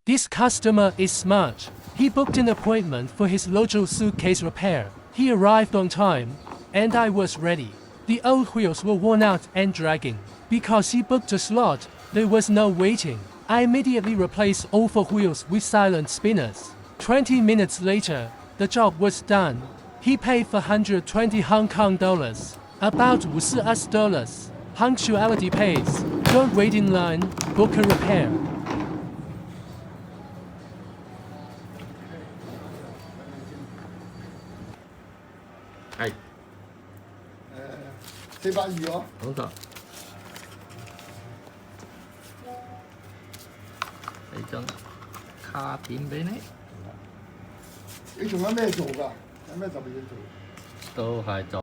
This customer is smart. He booked an appointment for his Lojel suitcase repair. He arrived on time, and I was ready. The old wheels were worn out and dragging. Because he booked a slot, there was no waiting. I immediately replaced all 4 wheels with silent spinners. 20 minutes later, the job was done. He paid for 120 Hong Kong dollars, about $50. Punctuality pays. Don't wait in line, book a repair. Hey. 420哦。好得。俾張卡片俾你。你仲有咩做㗎？有咩特別要做？都係做。